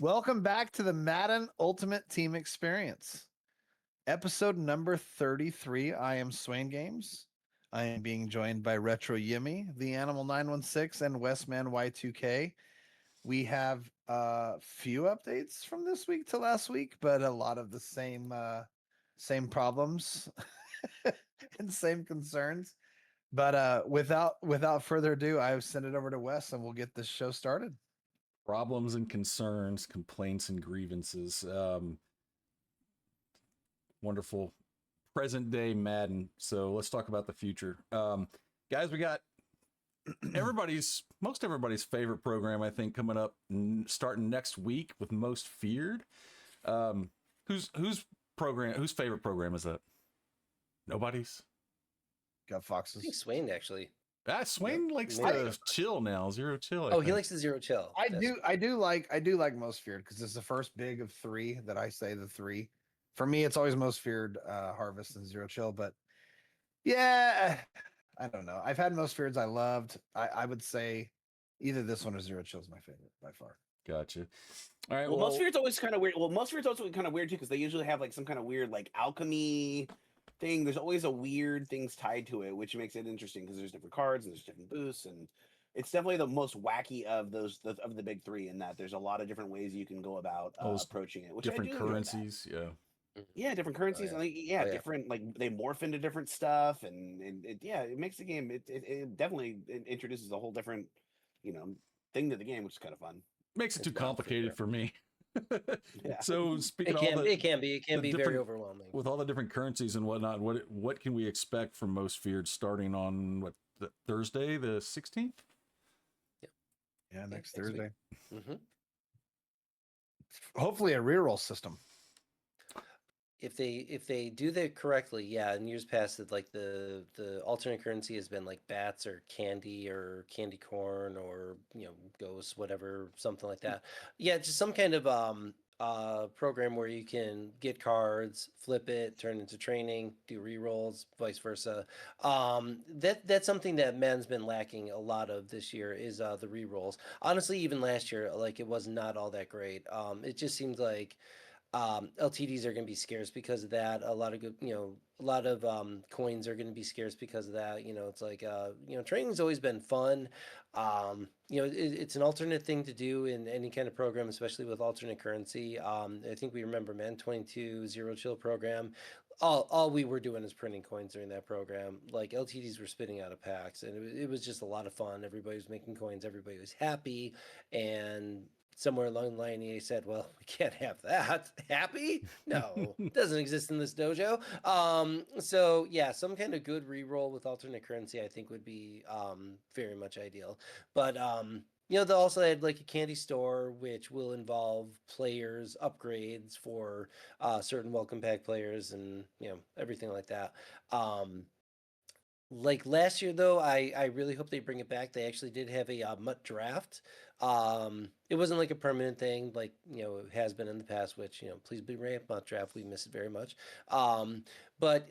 Welcome back to the Madden Ultimate Team Experience, episode number 33. I am Swain Games. I am being joined by Retro Yimmy, the Animal 916, and Westman Y2K. We have a few updates from this week to last week, but a lot of the same problems and same concerns. But without further ado, I've sent it over to Wes, and we'll get this show started. Problems and concerns, complaints and grievances. Wonderful present day Madden. So let's talk about the future. Guys, we got most everybody's favorite program, I think, coming up starting next week with Most Feared. Whose favorite program is that? Nobody's? Got I Foxes. think Swain actually. Swain likes to chill now. Zero chill. Oh, he likes the zero chill. I do like Most Feared because it's the first big of three that I say the three. For me, it's always Most Feared, Harvest, and Zero Chill. But yeah, I don't know. I've had Most Feareds I loved. I would say either this one or Zero Chill is my favorite by far. Gotcha. All right. Well, Most Feared's always kind of weird. Well, Most Feared's also kind of weird too because they usually have like some kind of weird like alchemy thing. There's always a weird things tied to it, which makes it interesting because there's different cards and there's different boosts, and it's definitely the most wacky of of the big three in that there's a lot of different ways you can go about approaching it. Which different I do enjoy currencies, that. yeah. Yeah, different currencies. Oh, yeah. And different like they morph into different stuff, and it makes the game. It definitely introduces a whole different thing to the game, which is kind of fun. Makes it too complicated for me. Yeah. So speaking it can be very overwhelming with all the different currencies and whatnot. What can we expect from Most Feared starting on Thursday the 16th? Yeah, next Thursday. Mm-hmm. Hopefully a reroll system. If they do that correctly, yeah. In years past, like the alternate currency has been like bats or candy corn or ghosts, whatever, something like that. Yeah, just some kind of program where you can get cards, flip it, turn into training, do rerolls, vice versa. That's something that Madden's been lacking a lot of this year is the rerolls. Honestly, even last year, like it was not all that great. It just seems like LTDs are going to be scarce because of that. A lot of good, a lot of coins are going to be scarce because of that. It's like, training's always been fun. It's an alternate thing to do in any kind of program, especially with alternate currency. I think we remember Man 22 Zero Chill program. All we were doing is printing coins during that program. Like LTDs were spitting out of packs, and it was just a lot of fun. Everybody was making coins. Everybody was happy, and somewhere along the line, EA said, "Well, we can't have that." Happy? No, doesn't exist in this dojo. So yeah, some kind of good reroll with alternate currency, I think, would be very much ideal. But they also had like a candy store, which will involve players upgrades for certain welcome pack players, and everything like that. Like last year, though, I really hope they bring it back. They actually did have a MUT draft. It wasn't like a permanent thing, like it has been in the past. Which please be ramp MUT draft. We miss it very much. But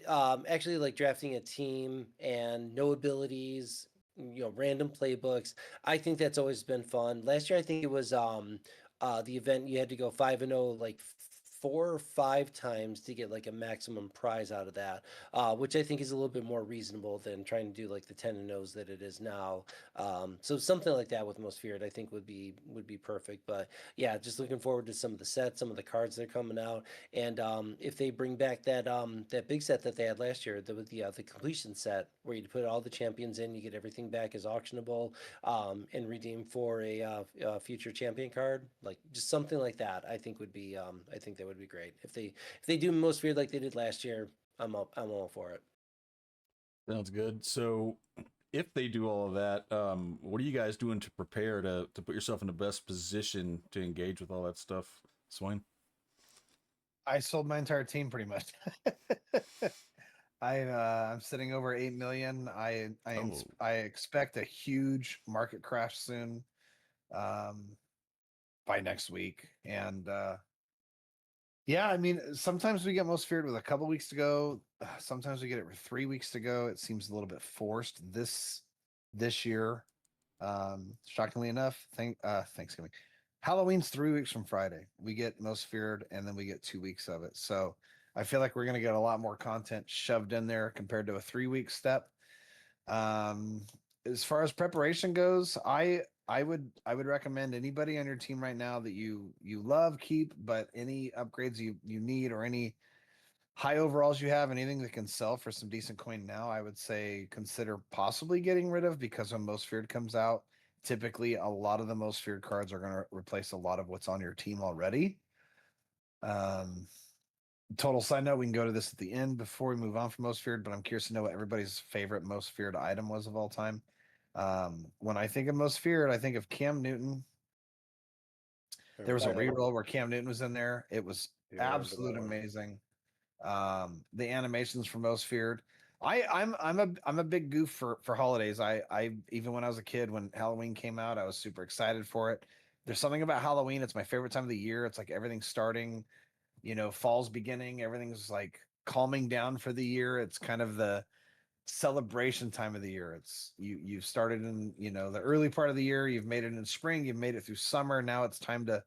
actually, like drafting a team and no abilities, random playbooks. I think that's always been fun. Last year, I think it was the event you had to go 5-0, like 4 or 5 times to get like a maximum prize out of that, which I think is a little bit more reasonable than trying to do like the 10-0s that it is now. So something like that with Most Feared, I think would be perfect. But yeah, just looking forward to some of the sets, some of the cards that are coming out, and if they bring back that big set that they had last year, the completion set where you put all the champions in, you get everything back as auctionable, and redeem for a future champion card, like just something like that. I think would be I think that would be great if they do Most Feared like they did last year. I'm all for it. Sounds good. So if they do all of that, what are you guys doing to prepare to put yourself in the best position to engage with all that stuff, Swain? I sold my entire team pretty much. I'm sitting over 8 million. I expect a huge market crash soon, by next week. And yeah, I mean, sometimes we get Most Feared with a couple weeks to go. Sometimes we get it with 3 weeks to go. It seems a little bit forced this year. Shockingly enough, Thanksgiving. Halloween's 3 weeks from Friday. We get Most Feared, and then we get 2 weeks of it. So I feel like we're going to get a lot more content shoved in there compared to a 3 week step. As far as preparation goes, I would recommend anybody on your team right now that you love, keep, but any upgrades you need, or any high overalls you have, anything that can sell for some decent coin now, I would say consider possibly getting rid of, because when Most Feared comes out, typically a lot of the Most Feared cards are going to replace a lot of what's on your team already. Um, Total side note, we can go to this at the end before we move on from Most Feared, but I'm curious to know what everybody's favorite Most Feared item was of all time. When I think of Most Feared, I think of Cam Newton. There was a reroll where Cam Newton was in there. It was absolute amazing. The animations for Most Feared. I'm a big goof for holidays. I even when I was a kid, when Halloween came out, I was super excited for it. There's something about Halloween. It's my favorite time of the year. It's like everything's starting, fall's beginning. Everything's like calming down for the year. It's kind of the celebration time of the year. It's you've started in, the early part of the year. You've made it in spring. You've made it through summer. Now it's time to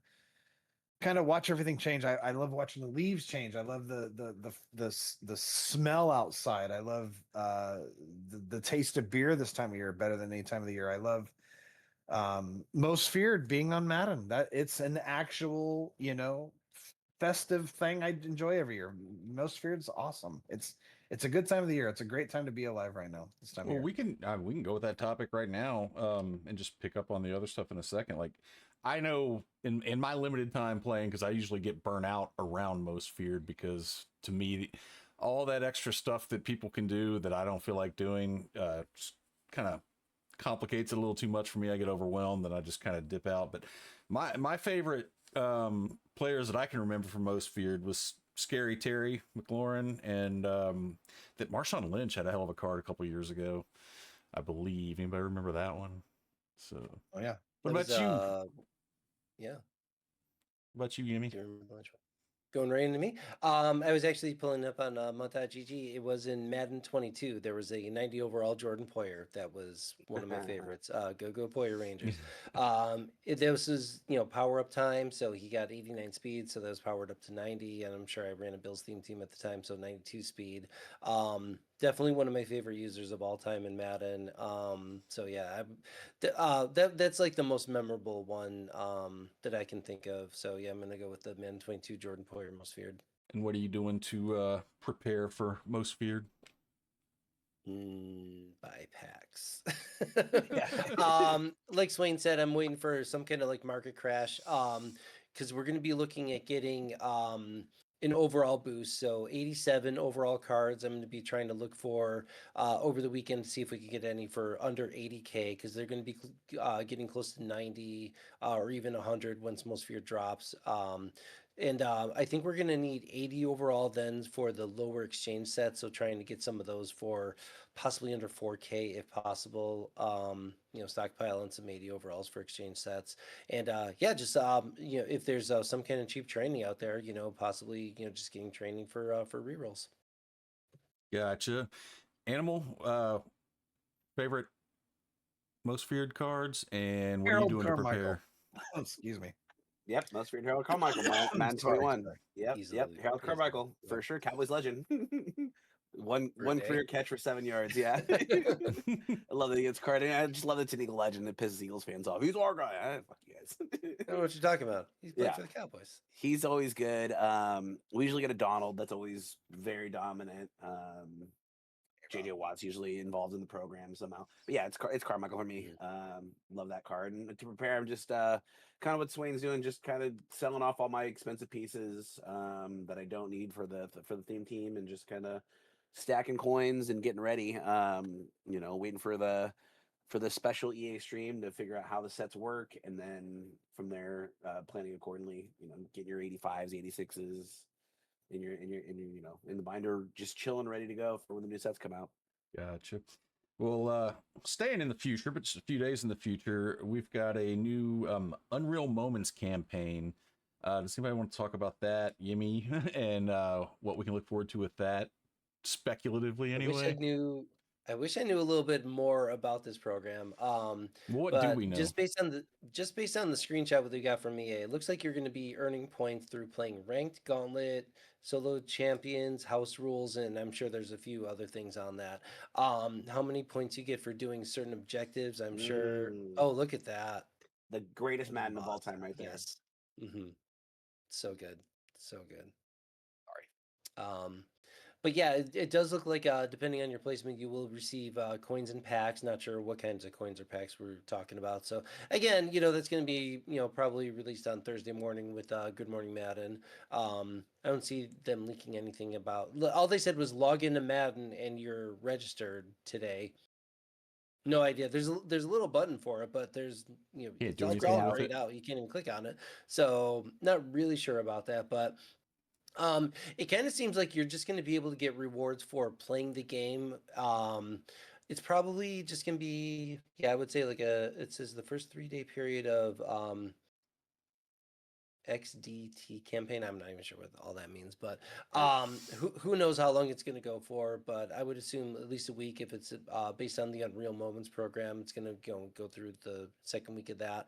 kind of watch everything change. I love watching the leaves change. I love the smell outside. I love the taste of beer this time of year better than any time of the year. I love Most Feared being on Madden. That it's an actual, festive thing I enjoy every year. Most Feared's awesome. It's a good time of the year. It's a great time to be alive right now. This time of Well, year. we can go with that topic right now, and just pick up on the other stuff in a second. Like, I know in my limited time playing, because I usually get burnt out around Most Feared, because to me, all that extra stuff that people can do that I don't feel like doing, just kind of complicates it a little too much for me. I get overwhelmed and I just kind of dip out. But my favorite players that I can remember from Most Feared was Scary Terry McLaurin, and that Marshawn Lynch had a hell of a card a couple years ago, I believe. Anybody remember that one? So, Oh yeah. what That about you? Yeah. What about you, Yemi? Do you remember which one? Going right into me. I was actually pulling up on Monta.gg. It was in Madden 22. There was a 90 overall Jordan Poyer that was one of my favorites. Go Poyer Rangers. This was power up time, so he got 89 speed, so that was powered up to 90. And I'm sure I ran a Bills theme team at the time, so 92 speed. Definitely one of my favorite users of all time in Madden. So yeah, that's like the most memorable one that I can think of. So yeah, I'm gonna go with the Madden 22 Jordan Poyer Most Feared. And what are you doing to prepare for Most Feared? Buy packs. Like Swain said, I'm waiting for some kind of like market crash. Because we're gonna be looking at getting an overall boost. So 87 overall cards. I'm going to be trying to look for over the weekend to see if we can get any for under 80K, because they're going to be getting close to 90 or even 100 once Most Fear drops. And I think we're going to need 80 overall then for the lower exchange set. So trying to get some of those for possibly under 4K if possible. Stockpile and some 80 overalls for exchange sets. And just if there's some kind of cheap training out there, possibly just getting training for rerolls. Gotcha. Animal, favorite Most Feared cards, and what Harold are you doing Carmichael. to prepare? Excuse me. Yep, Most Feared Harold Carmichael, man, Sorry, 21. sorry. Yep, Easily. Harold Carmichael for sure. Cowboys legend. one day. career catch for 7 yards. Yeah, I love that he gets carded. I just love that it's an Eagle legend. It pisses Eagles fans off. He's our guy. Fuck you guys. I don't know what you're talking about. He's playing for the Cowboys. He's always good. We usually get a Donald that's always very dominant. JJ Watt's usually involved in the program somehow. But yeah, it's Carmichael for me. Love that card. And to prepare, I'm just kind of what Swain's doing, just kind of selling off all my expensive pieces that I don't need for the theme team, and just kind of stacking coins and getting ready. Waiting for the special EA stream to figure out how the sets work, and then from there planning accordingly. Getting your 85s, 86s. In the binder, just chilling, ready to go for when the new sets come out. Gotcha. Well, staying in the future, but just a few days in the future, we've got a new Unreal Moments campaign. Does anybody want to talk about that, Yimmy, and what we can look forward to with that, speculatively anyway? I wish I knew a little bit more about this program. What do But we know? just based on the screenshot what we got from EA, it looks like you're going to be earning points through playing ranked gauntlet, solo champions, house rules, and I'm sure there's a few other things on that. How many points you get for doing certain objectives? I'm sure. Oh, look at that! The greatest Madden of all time, right there. Yes. Mm-hmm. So good, so good. Sorry. But yeah, it does look like depending on your placement, you will receive coins and packs. Not sure what kinds of coins or packs we're talking about. So again, that's going to be probably released on Thursday morning with Good Morning Madden. I don't see them leaking anything about. All they said was log into Madden and you're registered today. No idea. There's a little button for it, but there's Can't do it's anything all with grayed it. out. You can't even click on it. So not really sure about that, but. It kind of seems like you're just going to be able to get rewards for playing the game. It's probably just going to be, yeah, I would say it says the first 3-day period of XDT campaign. I'm not even sure what all that means, but who knows how long it's going to go for? But I would assume at least a week if it's based on the Unreal Moments program. It's going to go through the second week of that.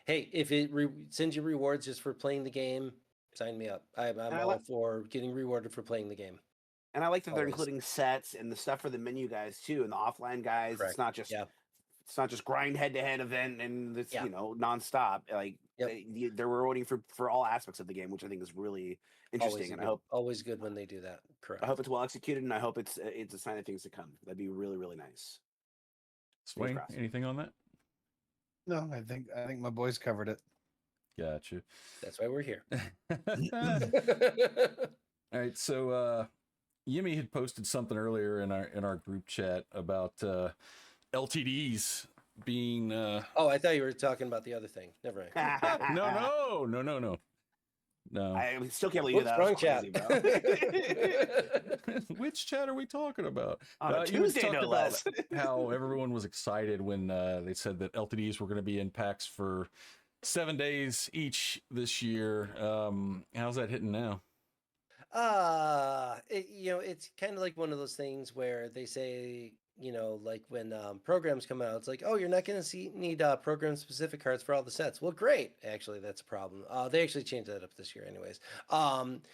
Hey, if it sends you rewards just for playing the game. Sign me up. I'm all for getting rewarded for playing the game. And I like that they're including sets and the stuff for the menu guys too, and the offline guys. Correct. It's not just grind head-to-head event and it's nonstop. Like they're rewarding for all aspects of the game, which I think is really interesting. I hope always good when they do that. Correct. I hope it's well executed, and I hope it's a sign of things to come. That'd be really, really nice. Swain, anything on that? No, I think my boys covered it. Gotcha. That's why we're here. All right, so Yimmy had posted something earlier in our group chat about LTDs being. Oh, I thought you were talking about the other thing. Never mind. No. I still can't believe that. Wrong chat. Which chat are we talking about? On Tuesday, no less. How everyone was excited when they said that LTDs were going to be in packs for 7 days each this year. How's that hitting now? It's kind of like one of those things where they say, like when programs come out, it's like, oh, you're not going to need program specific cards for all the sets. Well, great. Actually, that's a problem. They actually changed that up this year, anyways. And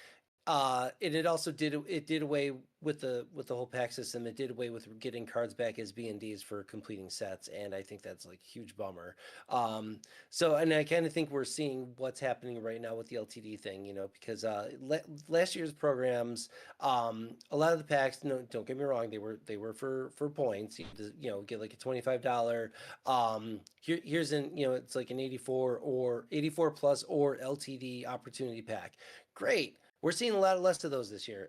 it also did away with the whole pack system. It did away with getting cards back as B&Ds for completing sets, and I think that's like a huge bummer. And I kind of think we're seeing what's happening right now with the LTD thing, because last year's programs, a lot of the packs, no, don't get me wrong, they were for points. You get like a $25. Here's it's like an 84 plus or LTD opportunity pack. Great. We're seeing a lot less of those this year.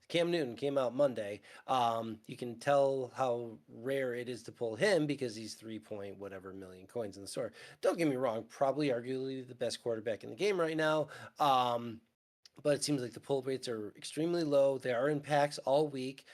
Cam Newton came out Monday. You can tell how rare it is to pull him because he's 3 point whatever million coins in the store. Don't get me wrong, probably arguably the best quarterback in the game right now. But it seems like the pull rates are extremely low. They are in packs all week.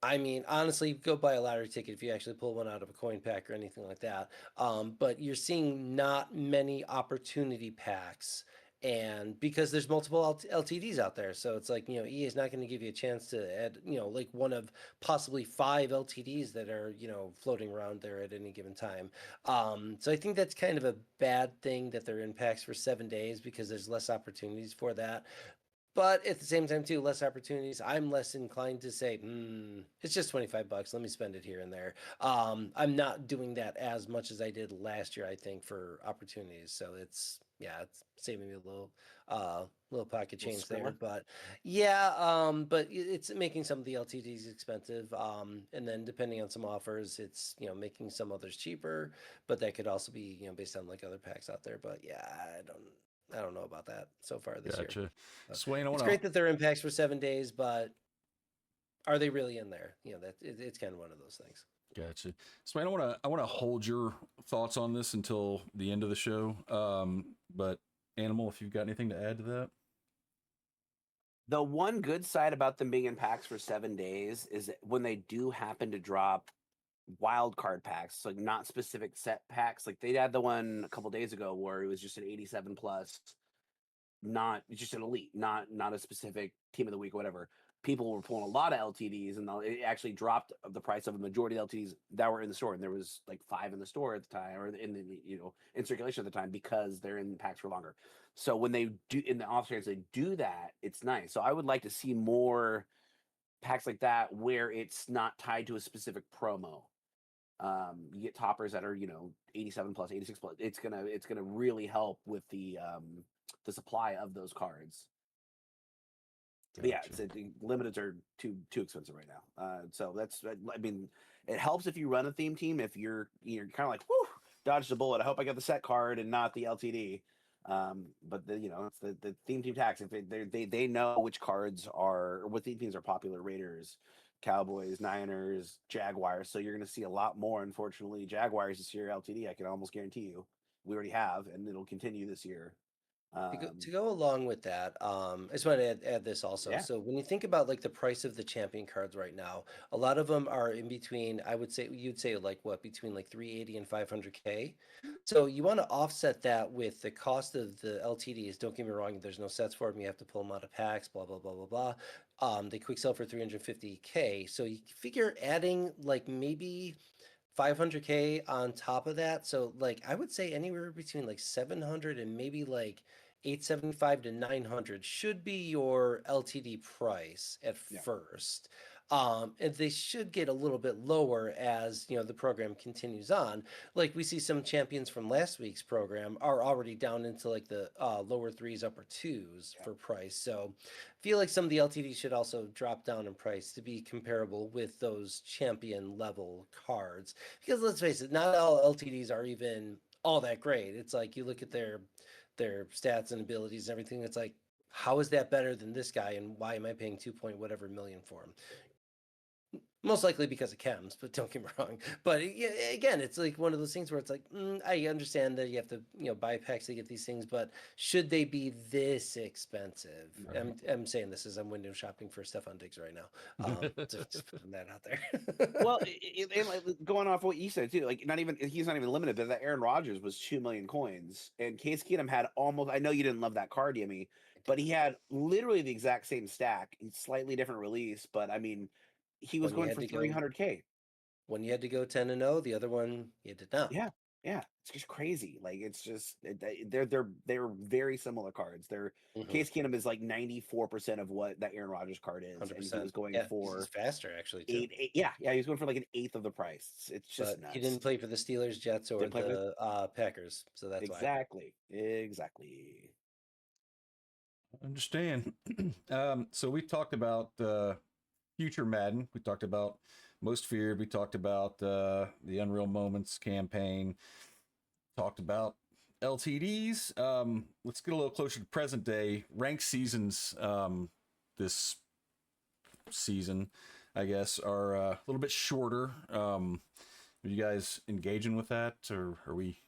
I mean, honestly, go buy a lottery ticket if you actually pull one out of a coin pack or anything like that. But you're seeing not many opportunity packs. And because there's multiple LTDs out there, so it's like, EA is not going to give you a chance to add, like one of possibly 5 LTDs that are, floating around there at any given time. So I think that's kind of a bad thing that they're in packs for 7 days because there's less opportunities for that. But at the same time, too, less opportunities. I'm less inclined to say, it's just $25. Let me spend it here and there. I'm not doing that as much as I did last year, I think, for opportunities. So it's saving me a little pocket change there. But but it's making some of the LTDs expensive. And then depending on some offers, it's making some others cheaper. But that could also be based on like other packs out there. But yeah, I don't know about that so far this year. Swain, it's great that they're in packs for 7 days, but are they really in there? It's kind of one of those things. Gotcha. Swain, I want to hold your thoughts on this until the end of the show. But Animal, if you've got anything to add to that. The one good side about them being in packs for 7 days is that when they do happen to drop wild card packs, like not specific set packs, like they had the one a couple days ago where it was just an 87 plus, not just an elite, not a specific team of the week or whatever. people were pulling a lot of LTDs, and it actually dropped the price of a majority of LTDs that were in the store. And there was like 5 in the store at the time, or in the in circulation at the time, because they're in packs for longer. So when they do in the off chance they do that, it's nice. So I would like to see more packs like that where it's not tied to a specific promo. You get toppers that are 87 plus, 86 plus. It's gonna really help with the supply of those cards. But yeah, limiteds are too expensive right now. So that's, I mean, it helps if you run a theme team. If you're kind of like, whew, dodged a bullet. I hope I got the set card and not the LTD. But it's the theme team tax. If they know which cards are, or what theme teams are popular: Raiders, Cowboys, Niners, Jaguars. So you're going to see a lot more. Unfortunately, Jaguars this year LTD. I can almost guarantee you, we already have, and it'll continue this year. To go along with that, I just want to add this also. Yeah. So when you think about like the price of the champion cards right now, a lot of them are in between. I would say you'd say like what, between like 380 and 500K. So you want to offset that with the cost of the LTDs. Don't get me wrong, there's no sets for them. You have to pull them out of packs. Blah blah blah blah blah. They quick sell for 350K. So you figure adding like maybe 500K on top of that. So like I would say anywhere between like 700 and maybe like 875 to 900 should be your LTD price at first. And they should get a little bit lower as the program continues on. Like we see some champions from last week's program are already down into like the lower 3s, upper 2s for price. So I feel like some of the LTDs should also drop down in price to be comparable with those champion level cards. Because let's face it, not all LTDs are even all that great. It's like you look at their stats and abilities and everything. It's like, how is that better than this guy, and why am I paying 2 point whatever million for him? Most likely because of chems, but don't get me wrong. But again, it's like one of those things where it's like, I understand that you have to buy packs to get these things, but should they be this expensive? Right. I'm saying this as I'm window shopping for Stefan Diggs right now. Just putting that out there. Well, like, going off what you said too, like he's not even limited. But that Aaron Rodgers was 2 million coins, and Case Keenum had almost. I know you didn't love that card, Yemi, but he had literally the exact same stack, slightly different release. But I mean, he was going for 300K. One you had to go 10-0, the other one you did not. Yeah, it's just crazy. Like it's just they're very similar cards. Case Keenum is like 94% of what that Aaron Rodgers card is, 100%. and he was going for faster actually too. He was going for like an eighth of the price. It's just nuts. He didn't play for the Steelers, Jets, or the Packers, so that's exactly. Understand. So we talked about future Madden. We talked about Most Feared. We talked about the Unreal Moments campaign. Talked about LTDs. Let's get a little closer to present day. Ranked seasons this season, I guess, are a little bit shorter. Are you guys engaging with that, or are we?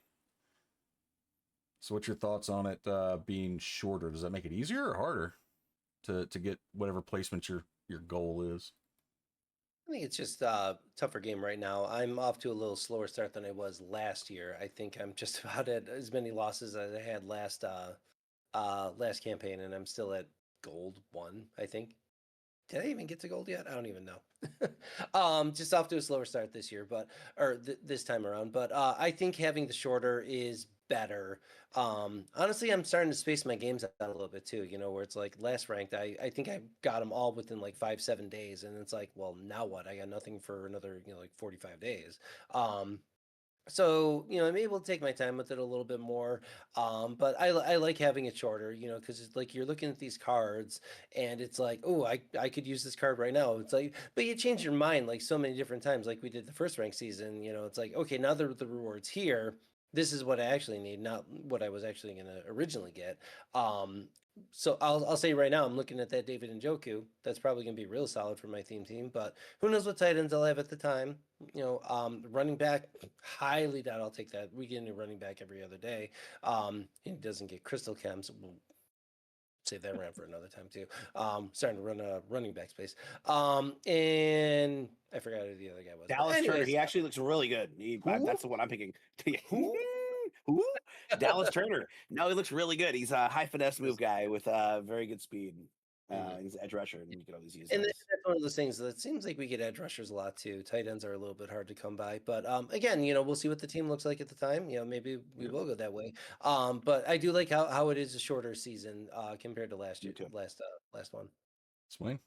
So what's your thoughts on it being shorter? Does that make it easier or harder to get whatever placement your goal is? I think it's just a tougher game right now. I'm off to a little slower start than I was last year. I think I'm just about at as many losses as I had last campaign, and I'm still at gold 1, I think. Did I even get to gold yet? I don't even know. Just off to a slower start this year, this time around. But I think having the shorter is better. Honestly, I'm starting to space my games out a little bit too, where it's like last ranked, I think I got them all within like 5-7 days, and it's like, well, now what? I got nothing for another, like 45 days. So, I'm able to take my time with it a little bit more. But I like having it shorter, because it's like you're looking at these cards and it's like, oh, I could use this card right now. It's like, but you change your mind like so many different times, like we did the first rank season, it's like, okay, now the rewards here, this is what I actually need, not what I was actually going to originally get. So I'll say right now, I'm looking at that David Njoku. That's probably going to be real solid for my team, but who knows what tight ends I'll have at the time. Running back, highly doubt I'll take that. We get a new running back every other day. He doesn't get crystal chems. We'll save that round for another time too. Starting to run a running back space. And I forgot who the other guy was. Dallas Turner. He actually looks really good. That's the one I'm picking. Who? Dallas Turner. No, he looks really good. He's a high finesse move guy with very good speed. as edge rusher, and you could always use And those. that's one of those things that seems like we get edge rushers a lot too. Tight ends are a little bit hard to come by, but again, we'll see what the team looks like at the time. Maybe we will go that way. But I do like how it is a shorter season compared to last Me year, too. last one. Swain?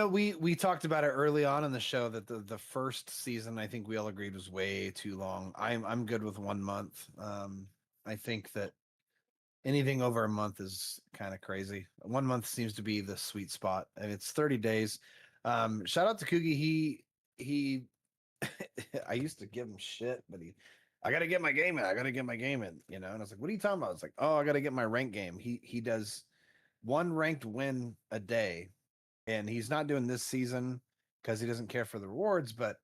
We talked about it early on in the show that the first season, I think we all agreed, was way too long. I'm good with 1 month. I think that anything over a month is kind of crazy. 1 month seems to be the sweet spot, and it's 30 days. Shout out to Kugi. He I used to give him shit, but I got to get my game in. I got to get my game in, and I was like, what are you talking about? It's like, oh, I got to get my rank game. He does one ranked win a day, and he's not doing this season because he doesn't care for the rewards, but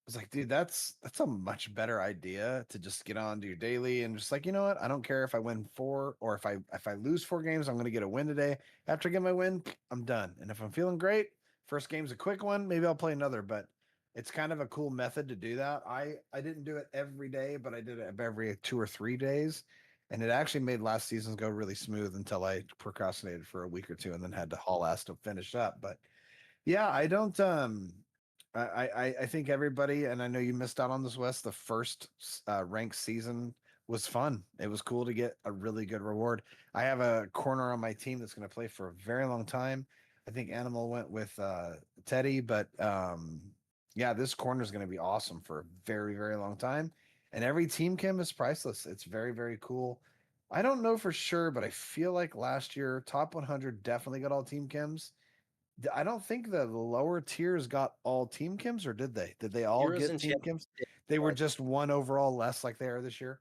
was like, dude, that's a much better idea to just get on to your daily and just like, you know what? I don't care if I win 4 or if I lose 4 games, I'm gonna get a win today. After I get my win, I'm done. And if I'm feeling great, first game's a quick one, maybe I'll play another. But it's kind of a cool method to do that. I didn't do it every day, but I did it every 2 or 3 days. And it actually made last season's go really smooth until I procrastinated for a week or two and then had to haul ass to finish up. But yeah, I don't I think everybody, and I know you missed out on this, Wes. The first ranked season was fun. It was cool to get a really good reward. I have a corner on my team that's going to play for a very long time. I think Animal went with Teddy, but yeah, this corner is going to be awesome for a very, very long time. And every team chem is priceless. It's very, very cool. I don't know for sure, but I feel like last year, top 100 definitely got all team chems. I don't think the lower tiers got all team chems, or did they? Did they all Heroes get and team champions. chems? They were just one overall less like they are this year.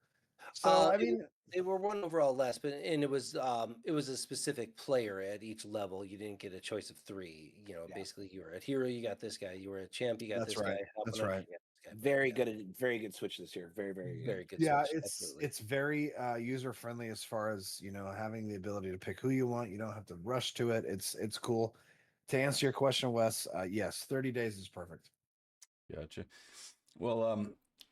So Uh, I it mean, they were one overall less, but it was a specific player at each level. You didn't get a choice of 3. Yeah. Basically, you were at hero, you got this guy. You were at champ, you got that's this guy. right. That's Helping out, right. you got this guy. Very good switch this year. Very, very good. Very good Yeah, switch. it's Absolutely. it's very user friendly as far as having the ability to pick who you want. You don't have to rush to it. It's cool. To answer your question, Wes, yes, 30 days is perfect. Gotcha. Well,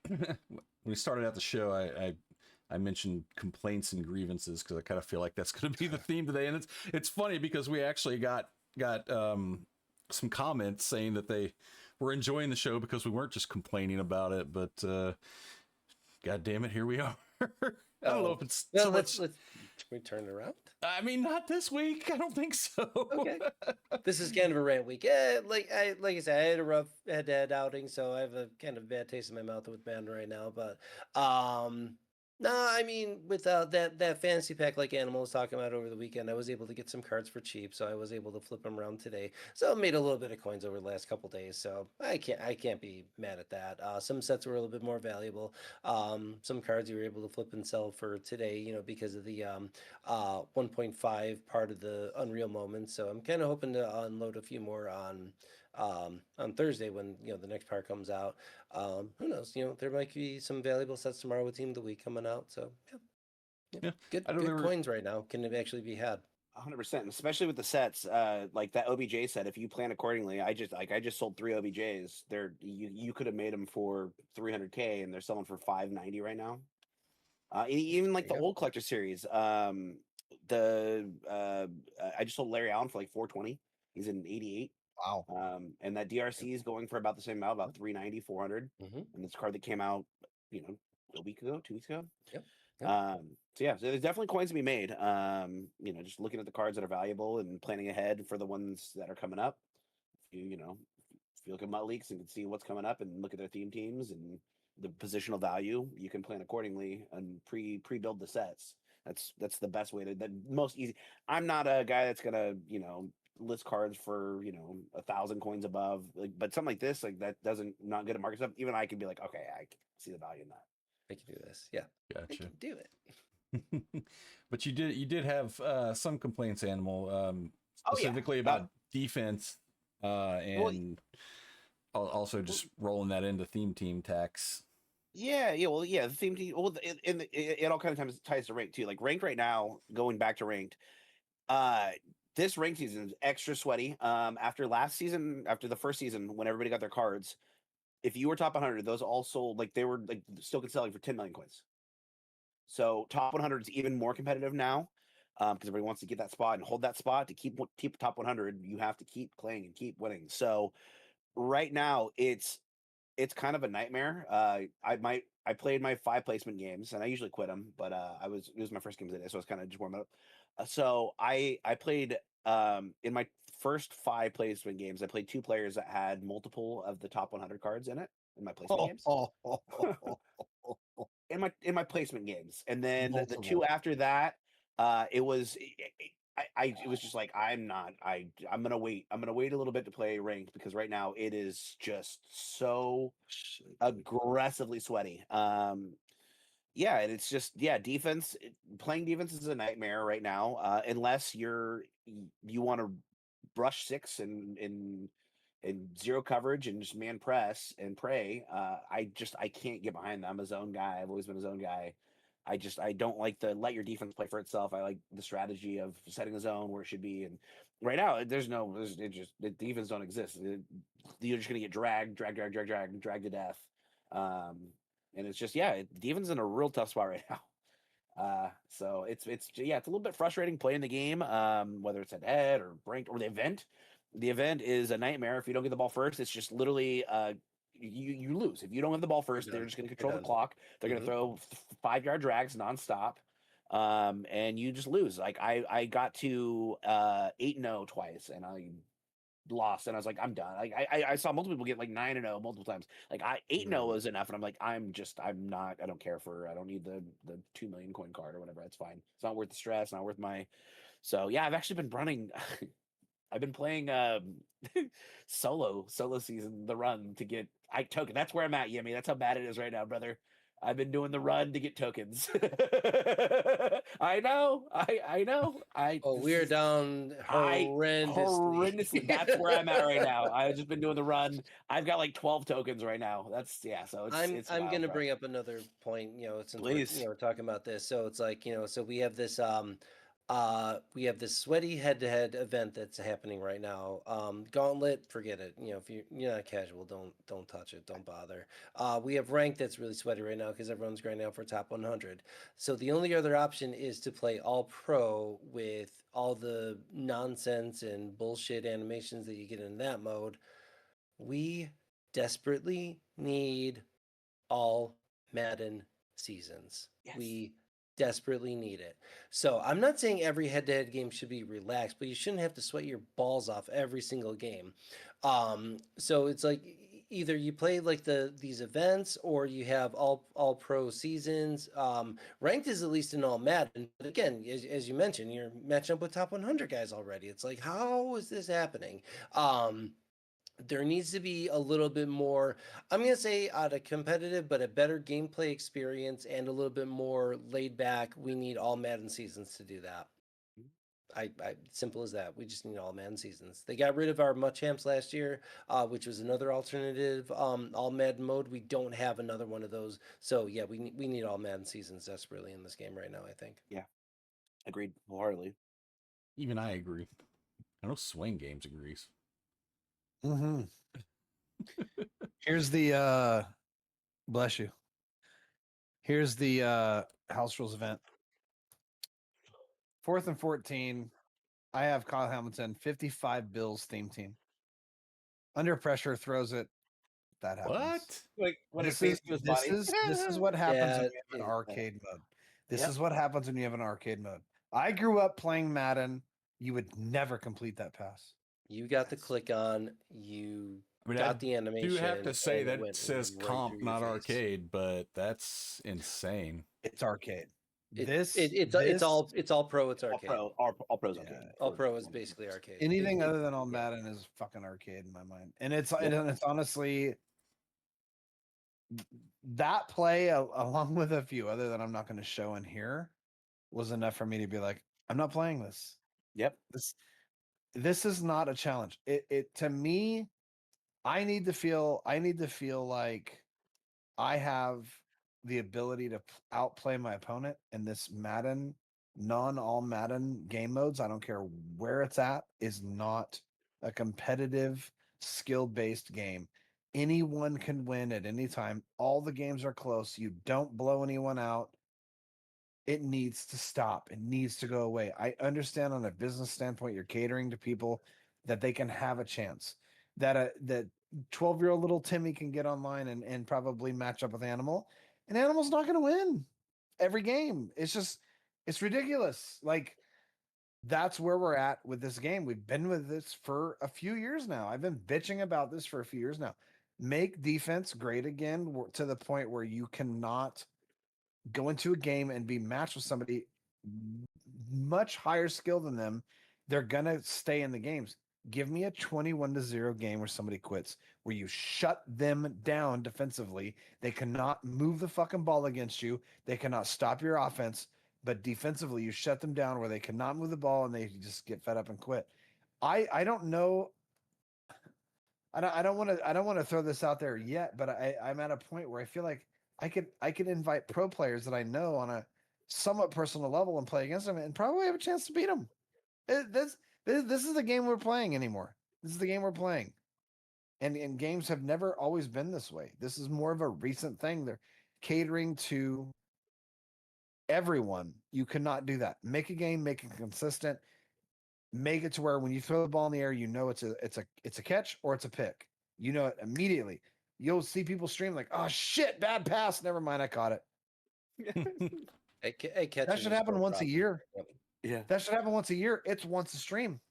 when we started out the show, I mentioned complaints and grievances because I kind of feel like that's going to be the theme today, and it's funny because we actually got some comments saying that they were enjoying the show because we weren't just complaining about it, but God damn it, here we are. I don't know if it's well. so Let's much. we turn it around. I mean, not this week. I don't think so. Okay. This is kind of a rant week. Like I said, I had a rough head-to-head outing, so I have a kind of bad taste in my mouth with Madden right now. But no, I mean, with that fantasy pack like Animal was talking about over the weekend, I was able to get some cards for cheap, so I was able to flip them around today. So I made a little bit of coins over the last couple days, so I can't be mad at that. Some sets were a little bit more valuable. Some cards you were able to flip and sell for today, because of the 1.5 part of the Unreal Moment. So I'm kind of hoping to unload a few more on Thursday when the next part comes out. Who knows? There might be some valuable sets tomorrow with Team of the Week coming out. So Yeah, good I don't good ever- coins right now can actually be had. 100%, especially with the sets, like that OBJ set. If you plan accordingly, I just sold 3 OBJs. You could have made them for 300K, and they're selling for 590 right now. Even like the There you go. old collector series. I just sold Larry Allen for like 420. He's in 88. Wow. And that DRC is going for about the same amount, about 390, 400. Mhm. And it's a card that came out, a week ago, 2 weeks ago. Yep. So there's definitely coins to be made. Just looking at the cards that are valuable and planning ahead for the ones that are coming up. If you look at Mutt Leaks and can see what's coming up and look at their theme teams and the positional value, you can plan accordingly and pre-build the sets. That's the best way the most easy. I'm not a guy that's gonna list cards for 1,000 coins above, but something like this, like that doesn't not good at market stuff. Even I can be like, okay, I can see the value in that. I can do this. Yeah. I Gotcha. can do it. But you did have some complaints, Animal, Oh, yeah. specifically about defense, and also just rolling that into theme team tax. Yeah. The theme team. Well, it all kind of ties to ranked too. Like ranked right now, going back to ranked. This ranked season is extra sweaty. After the first season, when everybody got their cards, if you were top 100, those all sold like they were like still selling for 10 million coins. So top 100 is even more competitive now. because everybody wants to get that spot and hold that spot to keep top 100. You have to keep playing and keep winning. So right now it's kind of a nightmare. I played my 5 placement games and I usually quit them, but it was my first game of the day, so I was kind of just warming up. So I played in my first 5 placement games. I played 2 players that had multiple of the top 100 cards in it in my placement games. In my placement games, and then the 2 after that, it was it was just like I'm gonna wait. I'm gonna wait a little bit to play ranked because right now it is just so aggressively sweaty. Yeah, and it's just defense. Playing defense is a nightmare right now, unless you want to brush 6 and 0 coverage and just man press and pray. I can't get behind that. I'm a zone guy. I've always been a zone guy. I don't like the let your defense play for itself. I like the strategy of setting the zone where it should be. And right now, the defense don't exist. You're just gonna get dragged to death. And it's just defense is in a real tough spot right now. So it's a little bit frustrating playing the game, whether it's at head or ranked or the event. The event is a nightmare. If you don't get the ball first, it's just literally you lose. If you don't have the ball first, they're just going to control the clock. They're going to throw 5-yard drags nonstop, and you just lose. Like I got to 8-0 twice, and I lost, and I was like, I'm done. Like I saw multiple people get like 9-0 multiple times. Like 8-0 was enough, and I'm like, I don't care for. I don't need the 2 million coin card or whatever. It's fine. It's not worth the stress. Not worth my. So yeah, I've actually been running. I've been playing solo season, the run to get token. That's where I'm at, Yemi. That's how bad it is right now, brother. I've been doing the run to get tokens. I know. We're down horrendously. That's where I'm at right now. I've just been doing the run. I've got like 12 tokens right now. That's So it's I'm wild, gonna bro. bring up another point. Since Please. we're talking about this, so it's like so we have this we have this sweaty head-to-head event that's happening right now. Gauntlet, forget it. If you're not casual, don't touch it. Don't bother. We have ranked that's really sweaty right now because everyone's grinding out for top 100. So the only other option is to play all pro with all the nonsense and bullshit animations that you get in that mode. We desperately need all Madden seasons. Yes. We desperately need it. So I'm not saying every head-to-head game should be relaxed, but you shouldn't have to sweat your balls off every single game. So it's like either you play like these events or you have all pro seasons. Ranked is at least in all Madden. But again, as you mentioned, you're matching up with top 100 guys already. It's like, how is this happening? There needs to be a little bit more, I'm going to say out of competitive, but a better gameplay experience and a little bit more laid back. We need all Madden seasons to do that. I simple as that. We just need all Madden seasons. They got rid of our Mutt Champs last year, which was another alternative all Madden mode. We don't have another one of those. So yeah, we need all Madden seasons desperately in this game right now, I think. Yeah. Agreed wholeheartedly. Even I agree. I know Swing Games agrees. Mm-hmm. Here's the bless you. Here's the house rules event. 4th and 14. I have Kyle Hamilton, 55 Bills theme team. Under pressure, throws it. That happens. What? Like when This it is his body. this is what happens when Yeah, you have an it- arcade mode. This Yep. is what happens when you have an arcade mode. I grew up playing Madden. You would never complete that pass. You got the click on, you I mean, got the animation. do have to say and it that went says right comp, through your not face. arcade, but that's insane. It's arcade. It's all pro. It's arcade. All pros Yeah. arcade. All pro is basically arcade. Anything other than all Madden is fucking arcade in my mind. And it's honestly that play along with a few other that I'm not going to show in here was enough for me to be like, I'm not playing this. Yep. This is not a challenge. It to me, I need to feel like I have the ability to outplay my opponent in this Madden, all Madden game modes. I don't care where it's at, is not a competitive, skill-based game. Anyone can win at any time. All the games are close. You don't blow anyone out. It needs to stop. It needs to go away. I understand on a business standpoint, you're catering to people that they can have a chance. That 12-year-old little Timmy can get online and probably match up with Animal. And Animal's not going to win every game. It's ridiculous. Like, that's where we're at with this game. We've been with this for a few years now. I've been bitching about this for a few years now. Make defense great again to the point where you cannot go into a game and be matched with somebody much higher skill than them. They're gonna stay in the games. Give me a 21-0 game where somebody quits, where you shut them down defensively. They cannot move the fucking ball against you. They cannot stop your offense, but defensively you shut them down where they cannot move the ball and they just get fed up and quit. I don't know. I don't want to throw this out there yet, but I'm at a point where I feel like I could invite pro players that I know on a somewhat personal level and play against them and probably have a chance to beat them. This is the game we're playing anymore. This is the game we're playing. And games have never always been this way. This is more of a recent thing. They're catering to everyone. You cannot do that. Make a game, make it consistent, make it to where when you throw the ball in the air, you know it's a catch or it's a pick. You know it immediately. You'll see people stream like, "Oh shit, bad pass. Never mind, I caught it." That should happen once a year. Yeah. That should happen once a year. It's once a stream.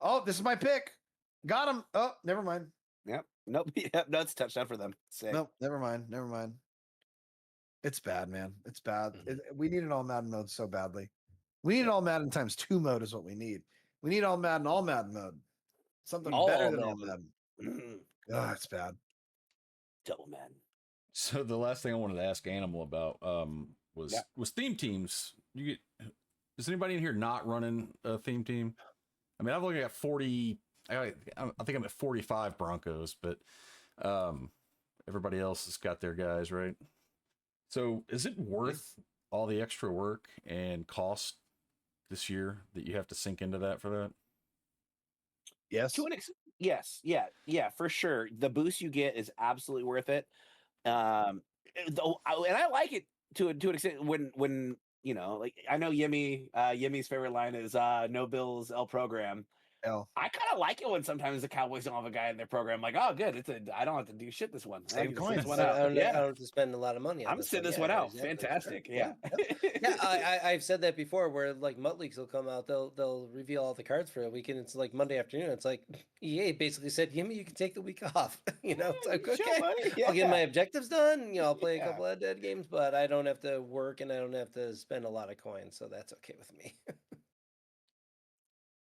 Oh, this is my pick. Got him. Oh, never mind. Yep. Nope. Yep. No, it's a touchdown for them. Sick. Nope, never mind. Never mind. It's bad, man. It's bad. We need an all Madden mode so badly. We need an all Madden times 2 mode is what we need. We need all Madden mode. Something better than all Madden. Oh, it's bad. Double Madden. So the last thing I wanted to ask Animal about was theme teams. Is anybody in here not running a theme team? I mean, I've only got 40. I think I'm at 45 Broncos, but everybody else has got their guys, right? So is it worth all the extra work and cost this year that you have to sink into that for that? Yes. Yes. Yeah, for sure. The boost you get is absolutely worth it. And I like it to an extent when you know, like I know Yimmy's favorite line is no Bills L program. I kind of like it when sometimes the Cowboys don't have a guy in their program. Like, oh, good, I don't have to do shit this one. Same coin. I don't have to spend a lot of money on I'm sitting this one out. Exactly. Fantastic. Yeah. I've said that before where like Mutt Leaks will come out, they'll reveal all the cards for a weekend. It's like Monday afternoon. It's like EA basically said, Yimmy, you can take the week off. You know, it's like, okay, I'll get my objectives done. You know, I'll play a couple of dead games, but I don't have to work and I don't have to spend a lot of coins. So that's okay with me.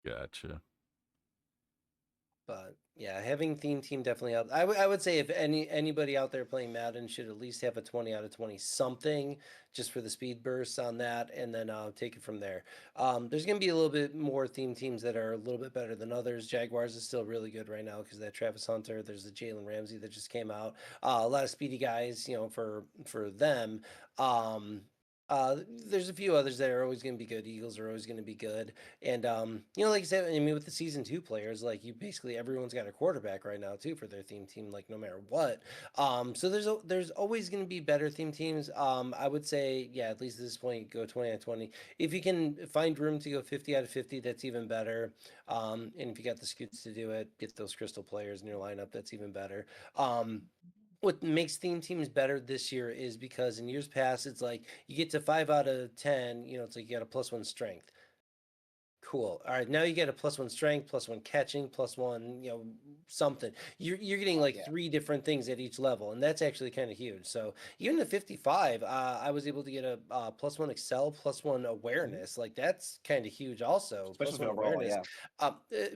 Gotcha. But yeah, having theme team definitely helps. I would say if anybody out there playing Madden should at least have a 20 out of 20 something just for the speed bursts on that, and then take it from there. There's going to be a little bit more theme teams that are a little bit better than others. Jaguars is still really good right now because that Travis Hunter. There's the Jalen Ramsey that just came out. A lot of speedy guys, you know, for them. There's a few others that are always going to be good. Eagles are always going to be good. And, you know, like I said, I mean, with the season 2 players, like you basically everyone's got a quarterback right now too for their theme team, like no matter what. So there's always going to be better theme teams. I would say, yeah, at least at this point, go 20 out of 20. If you can find room to go 50 out of 50, that's even better. And if you got the scoots to do it, get those crystal players in your lineup, that's even better. What makes theme teams better this year is because in years past, it's like you get to 5 out of 10, you know, it's like you got a +1 strength. Cool. All right, now you get a +1 strength, +1 catching, +1, you know, something. You're getting like 3 different things at each level, and that's actually kind of huge. So even at 55, I was able to get a +1 excel, +1 awareness. Like that's kind of huge, also. Especially +1 overall, awareness.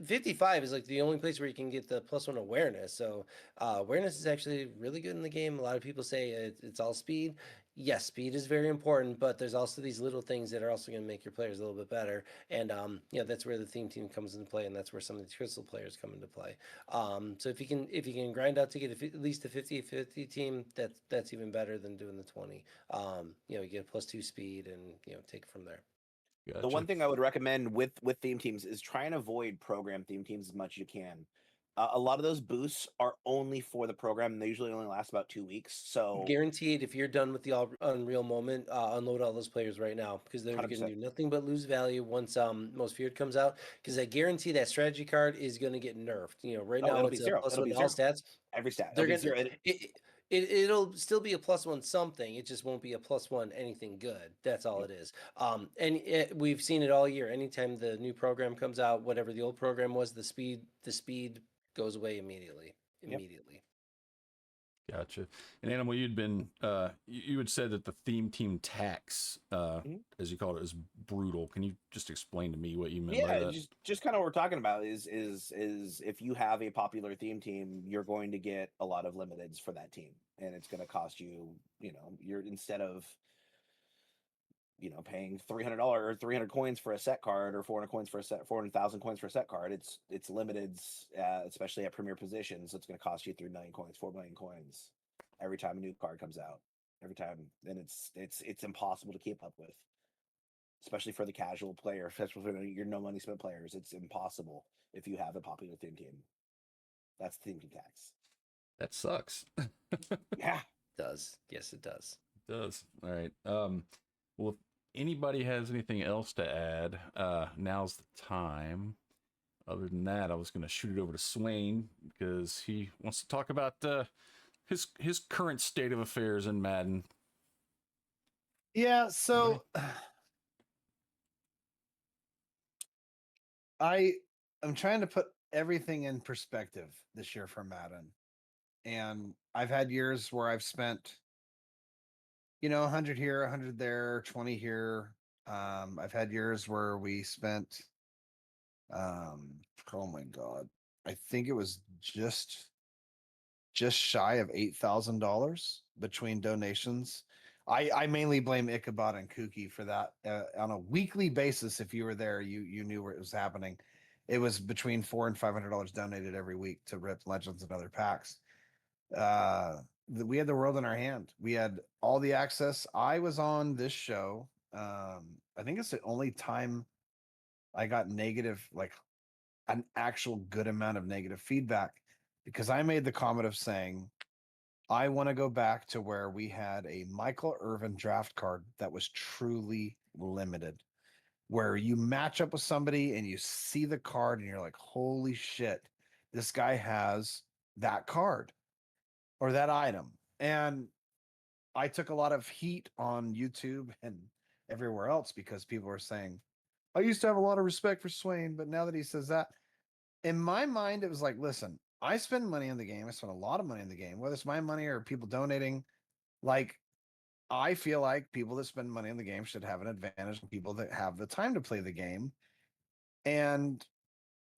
55 is like the only place where you can get the +1 awareness. So awareness is actually really good in the game. A lot of people say it's all speed. Yes, speed is very important, but there's also these little things that are also going to make your players a little bit better. And you know, that's where the theme team comes into play, and that's where some of the crystal players come into play. So if you can grind out to get at least a 50-50 team, that's even better than doing the 20. You know, you get a +2 speed, and you know, take it from there. Gotcha. The one thing I would recommend with theme teams is try and avoid program theme teams as much as you can. A lot of those boosts are only for the program, and they usually only last about 2 weeks. So Guaranteed, if you're done with the Unreal moment, unload all those players right now because they're going to 100%. do nothing but lose value once Most Feared comes out. Because I guarantee that strategy card is going to get nerfed. You know, right now it'll be it's a zero. plus It'll one be to all zero. stats. Every stat. They're It'll be gonna zero. it'll still be a plus one something. It just won't be a plus one anything good. That's all it is. And we've seen it all year. Anytime the new program comes out, whatever the old program was, the speed goes away immediately. Yep. Immediately. Gotcha. And Animal, you'd been you had said that the theme team tax, as you called it, is brutal. Can you just explain to me what you meant by Yeah, that? just kind of what we're talking about is if you have a popular theme team, you're going to get a lot of limiteds for that team, and it's going to cost you, you're instead of paying $300 or 300 coins for a set card or 400 coins for a set 400,000 coins for a set card, it's limiteds, especially at premier positions. So it's going to cost you 3 million coins, 4 million coins every time a new card comes out, every time, and it's impossible to keep up with, especially for the casual player, especially for your no money spent players. It's impossible if you have a popular theme team. That's the theme team tax. That sucks. Yeah. It does. Yes, it does. It does. All right. Well, if anybody has anything else to add, now's the time. Other than that, I was going to shoot it over to Swain because he wants to talk about his current state of affairs in Madden. Yeah, so I'm trying to put everything in perspective this year for Madden. And I've had years where I've spent 100 here, 100 there, 20 here. I've had years where we spent oh my god, I think it was just shy of $8,000 between donations. I mainly blame Ichabod and Kooky for that. On a weekly basis, if you were there, you knew where it was happening. It was between $400 and $500 donated every week to rip Legends and other packs. We had the world in our hand. We had all the access. I was on this show. I think it's the only time I got negative, like an actual good amount of negative feedback, because I made the comment of saying, I want to go back to where we had a Michael Irvin draft card that was truly limited, where you match up with somebody and you see the card and you're like, holy shit, this guy has that card or that item. And I took a lot of heat on YouTube and everywhere else because people were saying, I used to have a lot of respect for Swain, but now that he says that, in my mind, it was like, listen, I spend money in the game. I spend a lot of money in the game, whether it's my money or people donating. Like, I feel like people that spend money in the game should have an advantage on people that have the time to play the game. And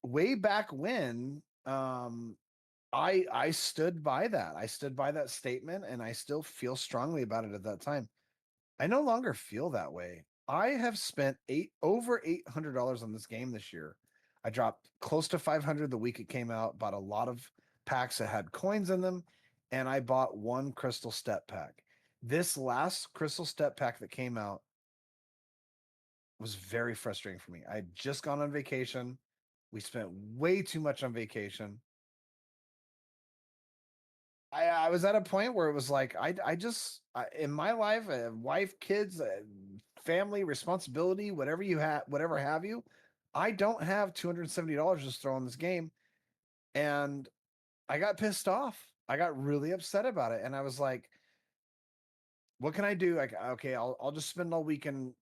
way back when, I stood by that. I stood by that statement, and I still feel strongly about it at that time. I no longer feel that way. I have spent over $800 on this game this year. I dropped close to 500 the week it came out, bought a lot of packs that had coins in them, and I bought one crystal step pack. This last crystal step pack that came out was very frustrating for me. I had just gone on vacation. We spent way too much on vacation. I was at a point where it was like, in my life, wife, kids, family, responsibility, whatever have you, I don't have $270 just throw in this game. And I got pissed off. I got really upset about it. And I was like, what can I do? Like, okay, I'll just spend all weekend,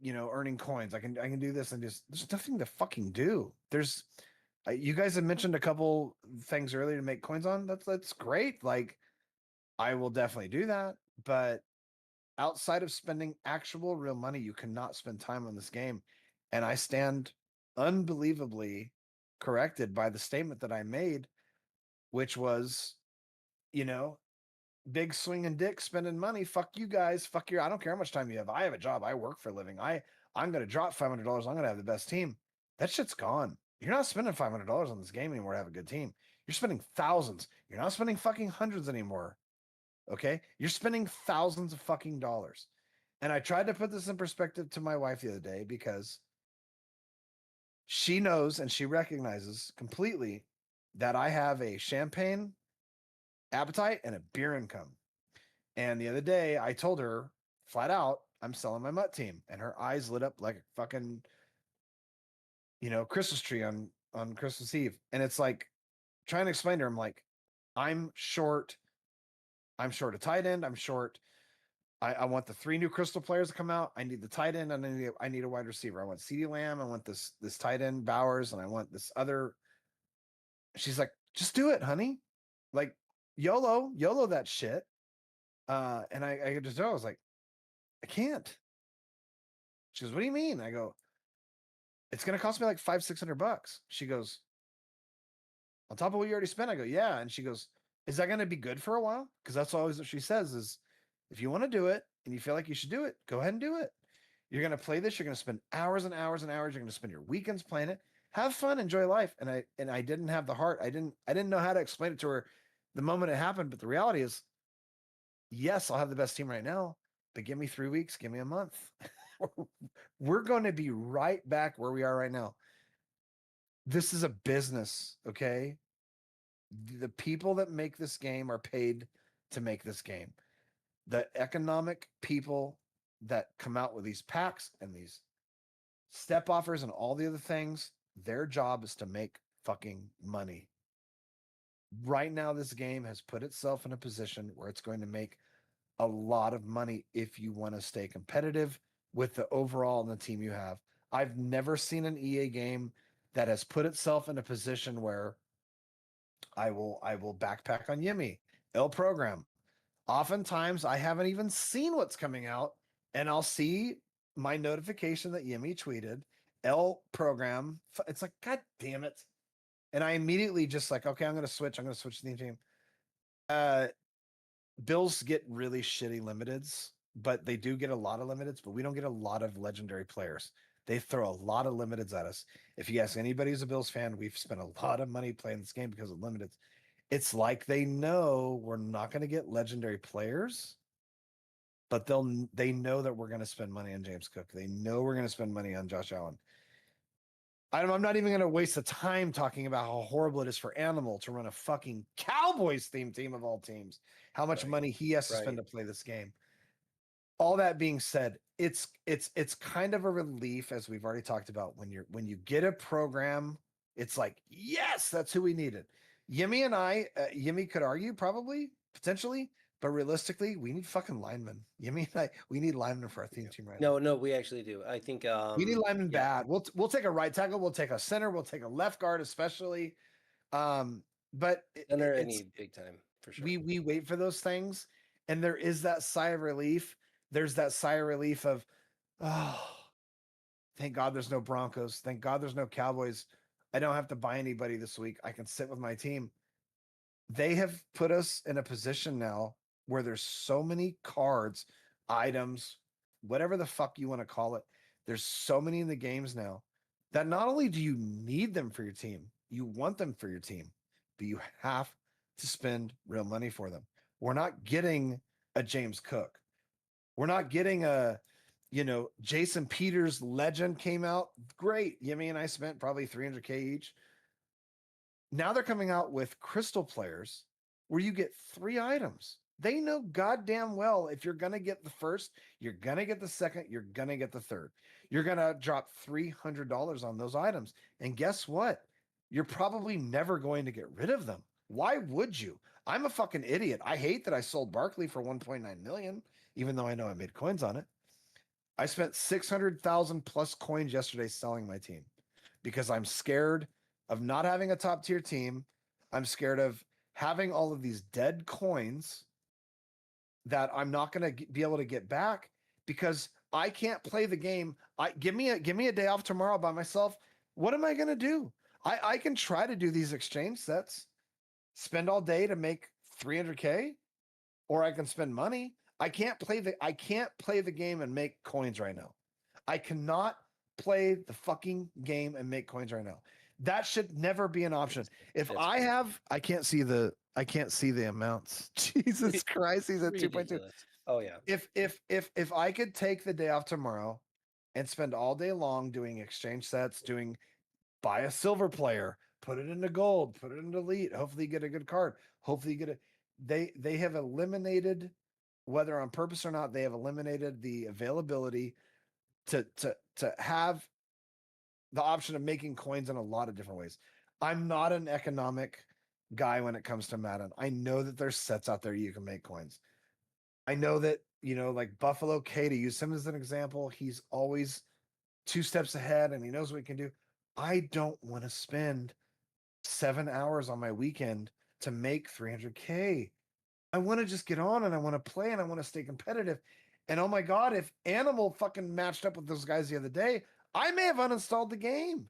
earning coins. I can do this, and there's nothing to fucking do. You guys have mentioned a couple things earlier to make coins on. That's great. Like, I will definitely do that. But outside of spending actual real money, you cannot spend time on this game. And I stand unbelievably corrected by the statement that I made, which was, big swinging dick spending money. Fuck you guys. I don't care how much time you have. I have a job. I work for a living. I'm going to drop $500. I'm going to have the best team. That shit's gone. You're not spending $500 on this game anymore to have a good team. You're spending thousands. You're not spending fucking hundreds anymore. Okay? You're spending thousands of fucking dollars. And I tried to put this in perspective to my wife the other day because she knows and she recognizes completely that I have a champagne appetite and a beer income. And the other day I told her flat out, I'm selling my mutt team. And her eyes lit up like a fucking, Christmas tree on Christmas Eve. And it's like trying to explain to her, I'm like, I'm short. I'm short a tight end. I'm short. I want the 3 new crystal players to come out. I need the tight end, and I need a wide receiver. I want CeeDee Lamb. I want this tight end Bowers, and I want this other. She's like, just do it, honey. Like YOLO that shit. And I just know I was like, I can't. She goes, what do you mean? I go, it's gonna cost me like $500-600. She goes, on top of what you already spent. I go, yeah. And she goes, is that gonna be good for a while? Because that's always what she says is, if you want to do it and you feel like you should do it, go ahead and do it. You're going to play this. You're going to spend hours and hours and hours. You're going to spend your weekends playing it. Have fun, enjoy life. And I didn't have the heart. I didn't know how to explain it to her the moment it happened. But the reality is, yes, I'll have the best team right now, but give me 3 weeks, give me a month. We're going to be right back where we are right now. This is a business, okay? The people that make this game are paid to make this game. The economic people that come out with these packs and these step offers and all the other things, their job is to make fucking money. Right now, this game has put itself in a position where it's going to make a lot of money if you want to stay competitive with the overall and the team you have. I've never seen an EA game that has put itself in a position where I will backpack on Yimmy, L program. Oftentimes I haven't even seen what's coming out, and I'll see my notification that Yimmy tweeted L program. It's like, God damn it. And I immediately just like, okay, I'm going to switch to the team. Bills get really shitty limiteds, but they do get a lot of limiteds, but we don't get a lot of legendary players. They throw a lot of limiteds at us. If you ask anybody who's a Bills fan, we've spent a lot of money playing this game because of limiteds. It's like they know we're not going to get legendary players, but they know that we're going to spend money on James Cook. They know we're going to spend money on Josh Allen. I'm not even going to waste the time talking about how horrible it is for Animal to run a fucking Cowboys themed team of all teams. How much money he has to spend to play this game. All that being said, it's kind of a relief, as we've already talked about, when you get a program, it's like, yes, that's who we needed. Yimmy and I, Yimmy could argue probably, potentially, but realistically, we need fucking linemen. Yimmy and I, we need linemen for our team right now. No, we actually do. I think we need linemen bad. We'll take a right tackle, we'll take a center, we'll take a left guard, especially. But center any big time for sure. We wait for those things, and there is that sigh of relief. There's that sigh of relief of, oh, thank God there's no Broncos. Thank God there's no Cowboys. I don't have to buy anybody this week. I can sit with my team. They have put us in a position now where there's so many cards, items, whatever the fuck you want to call it. There's so many in the games now that not only do you need them for your team, you want them for your team, but you have to spend real money for them. We're not getting a James Cook. We're not getting a, Jason Peters legend came out. Great. Yimmy and I spent probably $300K each. Now they're coming out with crystal players where you get 3 items. They know goddamn well if you're going to get the first, you're going to get the second, you're going to get the third. You're going to drop $300 on those items. And guess what? You're probably never going to get rid of them. Why would you? I'm a fucking idiot. I hate that I sold Barkley for 1.9 million, even though I know I made coins on it. I spent 600,000 plus coins yesterday selling my team because I'm scared of not having a top tier team. I'm scared of having all of these dead coins that I'm not going to be able to get back because I can't play the game. Give me a day off tomorrow by myself. What am I going to do? I can try to do these exchange sets, spend all day to make 300K, or I can spend money. I can't play the game and make coins right now. I cannot play the fucking game and make coins right now. That should never be an option. If I can't see the amounts. Jesus Christ, he's at 2.2. Oh yeah. If I could take the day off tomorrow and spend all day long doing exchange sets, buy a silver player, put it into gold, put it into elite. Hopefully you get a good card. Hopefully you get a they have eliminated, whether on purpose or not, they have eliminated the availability to have the option of making coins in a lot of different ways. I'm not an economic guy when it comes to Madden. I know that there's sets out there you can make coins. I know that, like Buffalo K, to use him as an example, he's always 2 steps ahead and he knows what he can do. I don't want to spend 7 hours on my weekend to make 300K. I want to just get on and I want to play and I want to stay competitive. And oh my God, if Animal fucking matched up with those guys the other day, I may have uninstalled the game.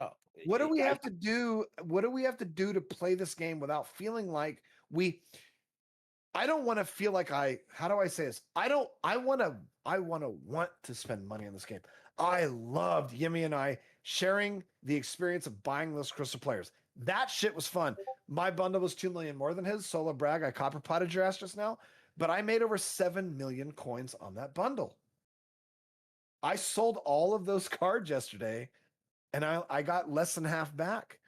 Oh, What do we have to do? What do we have to do to play this game without feeling like I don't want to feel like how do I say this? I want to spend money on this game. I loved Yimmy and I sharing the experience of buying those crystal players. That shit was fun. My bundle was 2 million more than his. Solo brag. I copper potted your ass just now, but I made over 7 million coins on that bundle. I sold all of those cards yesterday and I got less than half back.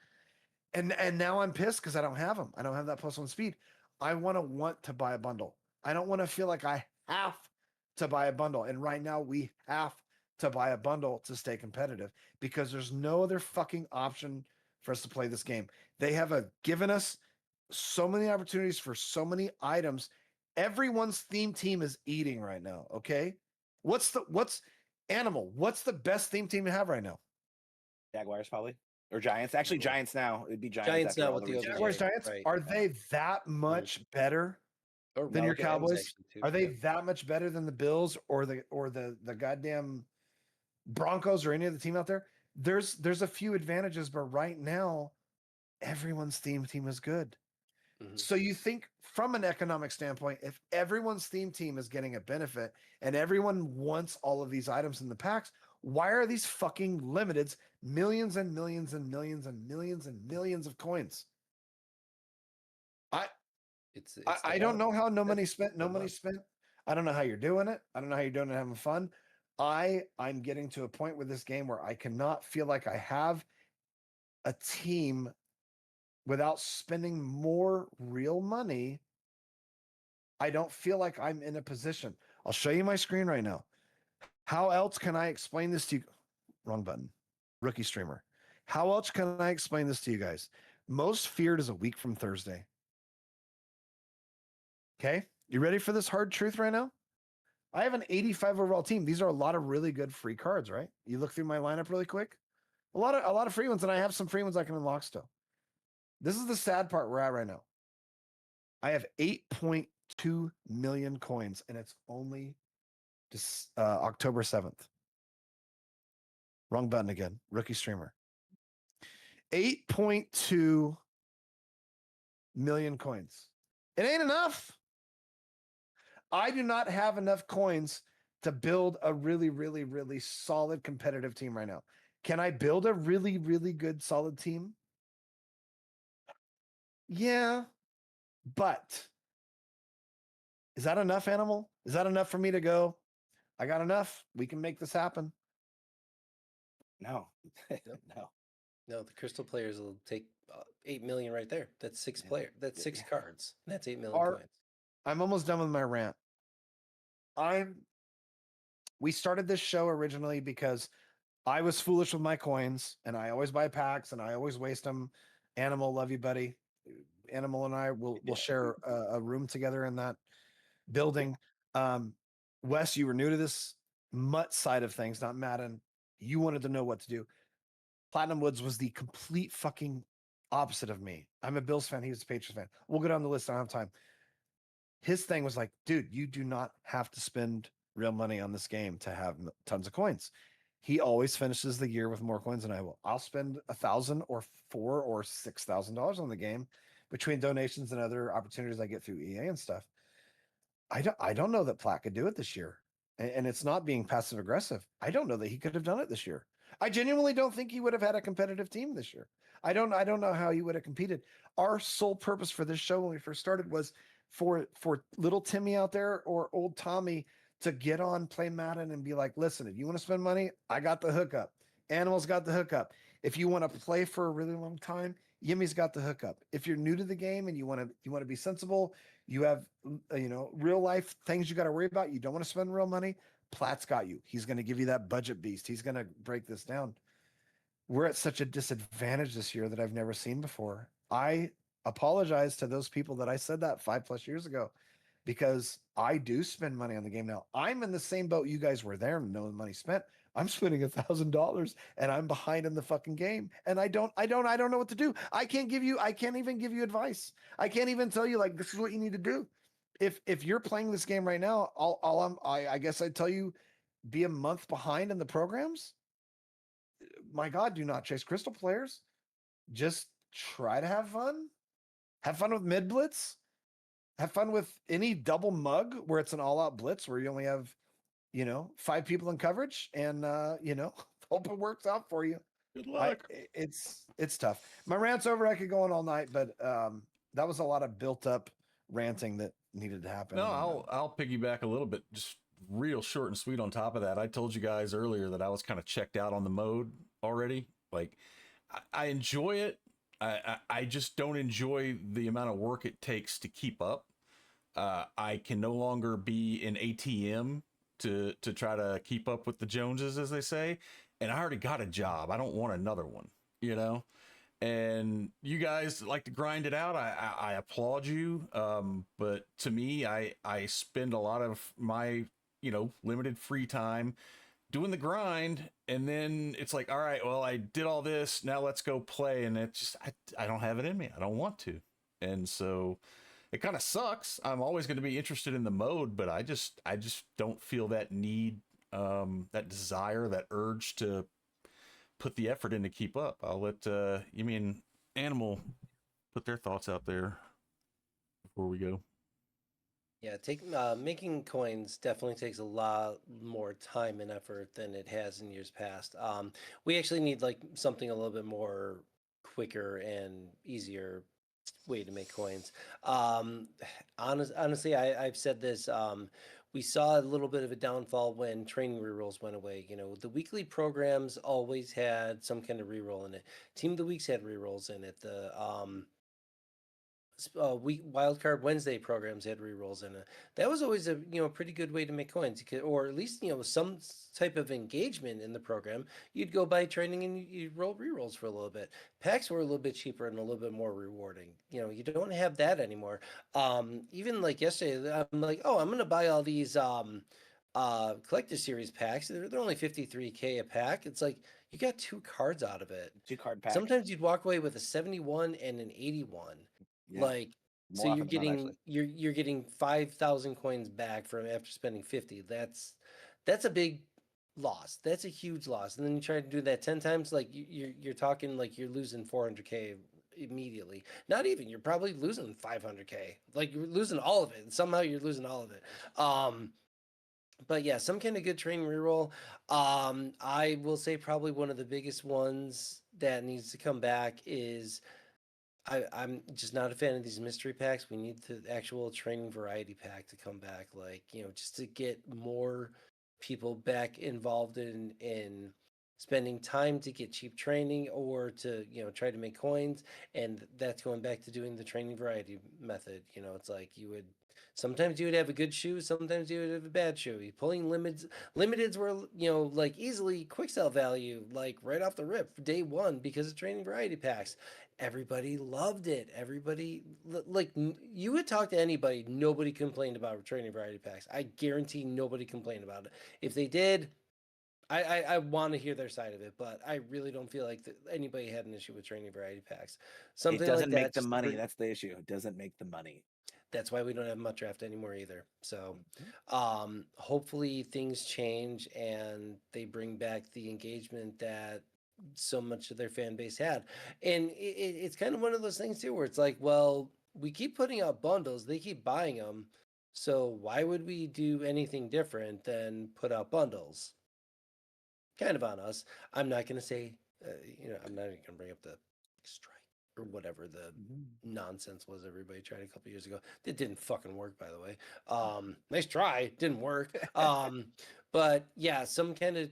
And now I'm pissed because I don't have them. I don't have that +1 speed. I want to buy a bundle. I don't want to feel like I have to buy a bundle. And right now we have to buy a bundle to stay competitive because there's no other fucking option for us to play this game. They have given us so many opportunities for so many items. Everyone's theme team is eating right now. Okay. What's Animal? What's the best theme team you have right now? Jaguars probably or Giants. Actually, Giants now. It'd be Giants. Giants after now all with the research. Jaguars, Giants. right. Are they that much better than your Cowboys? Are they that much better than the Bills or the goddamn Broncos or any other team out there? There's a few advantages, but right now everyone's theme team is good. So you think from an economic standpoint, if everyone's theme team is getting a benefit and everyone wants all of these items in the packs, why are these fucking limiteds millions and millions and millions and millions and millions of coins? I don't know how no money spent. I don't know how you're doing it. I don't know how you're doing it having fun. I'm getting to a point with this game where I cannot feel like I have a team without spending more real money. I don't feel like I'm in a position. I'll show you my screen right now. How else can I explain this to you? Wrong button. Rookie streamer. How else can I explain this to you guys? Most feared is a week from Thursday. Okay. You ready for this hard truth right now? I have an 85 overall team. These are a lot of really good free cards, right? You look through my lineup really quick. A lot of free ones, and I have some free ones I can unlock still. This is the sad part we're at right now. I have 8.2 million coins, and it's only October 7th. Wrong button again. Rookie streamer. 8.2 million coins. It ain't enough. I do not have enough coins to build a really, really, really solid competitive team right now. Can I build a really, really good solid team? Yeah, but is that enough, Animal? Is that enough for me to go? I got enough. We can make this happen. No, No, the crystal players will take 8 million right there. That's 6 player. That's 6 cards. That's 8 million coins. I'm almost done with my rant. We started this show originally because I was foolish with my coins and I always buy packs and I always waste them. Animal, love you, buddy. Animal and I will share a room together in that building. Wes, you were new to this MUT side of things, not Madden. You wanted to know what to do. Platinum Woods was the complete fucking opposite of me. I'm a Bills fan. He was a Patriots fan. We'll go down the list. I don't have time. His thing was like, dude, you do not have to spend real money on this game to have tons of coins. He always finishes the year with more coins than I will. I'll spend $1,000 or $4,000 or $6,000 on the game between donations and other opportunities I get through EA and stuff. I don't know that Platt could do it this year. And it's not being passive aggressive. I don't know that he could have done it this year. I genuinely don't think he would have had a competitive team this year. I don't know how he would have competed. Our sole purpose for this show when we first started was for little Timmy out there or old Tommy to get on, play Madden and be like, listen, if you want to spend money, I got the hookup. Animals got the hookup. If you want to play for a really long time, Yimmy's got the hookup. If you're new to the game and you want to be sensible, you have real life things you got to worry about. You don't want to spend real money. Platt's got you. He's going to give you that budget beast. He's going to break this down. We're at such a disadvantage this year that I've never seen before. I apologize to those people that I said that 5+ years ago, because I do spend money on the game now. I'm in the same boat you guys were there, no money spent. I'm spending $1,000 and I'm behind in the fucking game. And I don't know what to do. I can't even give you advice. I can't even tell you like, this is what you need to do. If you're playing this game right now, I guess I'd tell you, be a month behind in the programs. My God, do not chase crystal players. Just try to have fun. Have fun with mid blitz. Have fun with any double mug where it's an all-out blitz where you only have, 5 people in coverage, and hope it works out for you. Good luck. It's tough. My rant's over. I could go on all night, but that was a lot of built-up ranting that needed to happen. No, I'll piggyback a little bit, just real short and sweet on top of that. I told you guys earlier that I was kind of checked out on the mode already. Like, I enjoy it. I just don't enjoy the amount of work it takes to keep up. I can no longer be an ATM to try to keep up with the Joneses, as they say. And I already got a job. I don't want another one, and you guys like to grind it out. I applaud you. But to me, I spend a lot of my, limited free time doing the grind, and then it's like, all right, well, I did all this, now let's go play. And it just, I don't have it in me. I don't want to. And so it kind of sucks. I'm always going to be interested in the mode, but I just don't feel that need, that desire, that urge to put the effort in to keep up. I'll let Animal put their thoughts out there before we go. Yeah, making coins definitely takes a lot more time and effort than it has in years past. We actually need like something a little bit more quicker and easier way to make coins. Honestly, I've said this. We saw a little bit of a downfall when training rerolls went away. The weekly programs always had some kind of reroll in it. Team of the Weeks had rerolls in it. The week Wildcard Wednesday programs had rerolls in it. That was always a pretty good way to make coins, or at least some type of engagement in the program. You'd go buy training and you roll rerolls for a little bit. Packs were a little bit cheaper and a little bit more rewarding. You don't have that anymore. Even like yesterday, I'm like, oh, I'm gonna buy all these collector series packs. They're only 53K a pack. It's like you got 2 cards out of it. 2 card pack. Sometimes you'd walk away with a 71 and an 81. Yeah. Like, More so often than not, actually. you're getting 5,000 coins back from after spending 50. That's a big loss. That's a huge loss. And then you try to do that 10 times, like you're talking like you're losing 400K immediately. Not even. You're probably losing 500K. Like you're losing all of it. Somehow you're losing all of it. But yeah, some kind of good training reroll. I will say probably one of the biggest ones that needs to come back is, I'm just not a fan of these mystery packs. We need the actual training variety pack to come back, like, just to get more people back involved in spending time to get cheap training, or to, try to make coins. And that's going back to doing the training variety method. It's like sometimes you would have a good shoe, sometimes you would have a bad shoe. You're pulling limiteds were, like easily quick sell value, like right off the rip for day one because of training variety packs. Everybody loved it. Everybody, like, you would talk to anybody, nobody complained about training variety packs. I guarantee nobody complained about it. If they did, I want to hear their side of it, but I really don't feel like anybody had an issue with training variety packs. Something It doesn't like that, make the just money. That's the issue. It doesn't make the money. that's why we don't have much draft anymore either. So hopefully things change and they bring back the engagement that so much of their fan base had. And it's kind of one of those things too, where it's like, well, we keep putting out bundles, they keep buying them, so why would we do anything different than put out bundles? Kind of on us. I'm not going to say, I'm not even going to bring up the strike or whatever the nonsense was everybody tried a couple years ago. It didn't fucking work, by the way. Nice try, didn't work. But yeah, some kind of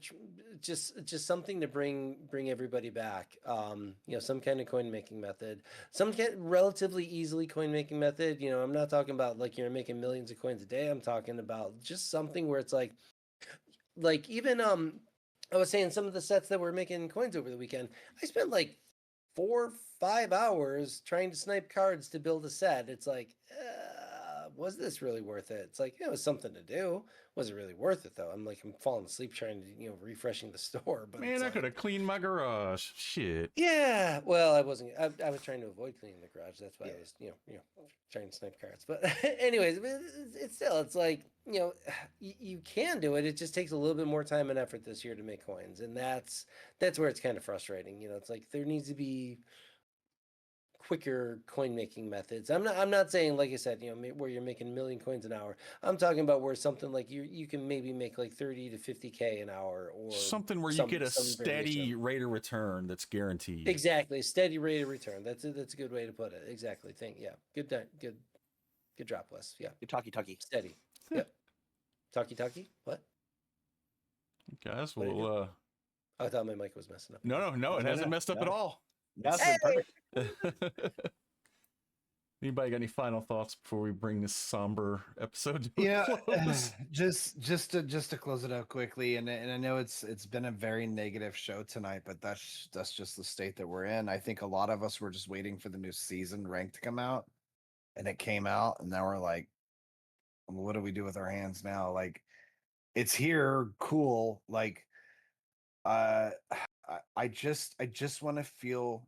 just something to bring everybody back. Some kind of coin making method, some kind relatively easily coin making method. I'm not talking about like you're making millions of coins a day. I'm talking about just something where it's like even I was saying some of the sets that were making coins over the weekend. I spent like 4 5 hours trying to snipe cards to build a set. It's like, was this really worth it? It's like it was something to do. Was it really worth it though? I'm falling asleep trying to refreshing the store. But Man, it's I could like, have cleaned my garage. Shit. yeah. Well, I wasn't. I was trying to avoid cleaning the garage. That's why I was trying to snipe cards. But anyways, it's still it's like you can do it. It just takes a little bit more time and effort this year to make coins, and that's where it's kind of frustrating. It's like there needs to be quicker coin making methods. I'm not saying, like I said, where you're making 1,000,000 coins an hour. I'm talking about where something like you can maybe make like 30 to 50K an hour, or Something where you get a some steady variation. rate of return that's guaranteed. Exactly, steady rate of return. That's a good way to put it. Exactly. Yeah. Good drop, Wes. Yeah. Good talkie. Steady. Yep. Talkie. What? Guys, What'd I do? well, I thought my mic was messing up. no, it hasn't messed up at all. That's Hey! perfect. Anybody got any final thoughts before we bring this somber episode to Yeah, a close? just to close it out quickly, and I know it's been a very negative show tonight, but that's just the state that we're in. I think a lot of us were just waiting for the new season rank to come out, and it came out, and now we're like, what do we do with our hands now? Like, it's here, cool. Like, uh, I just want to feel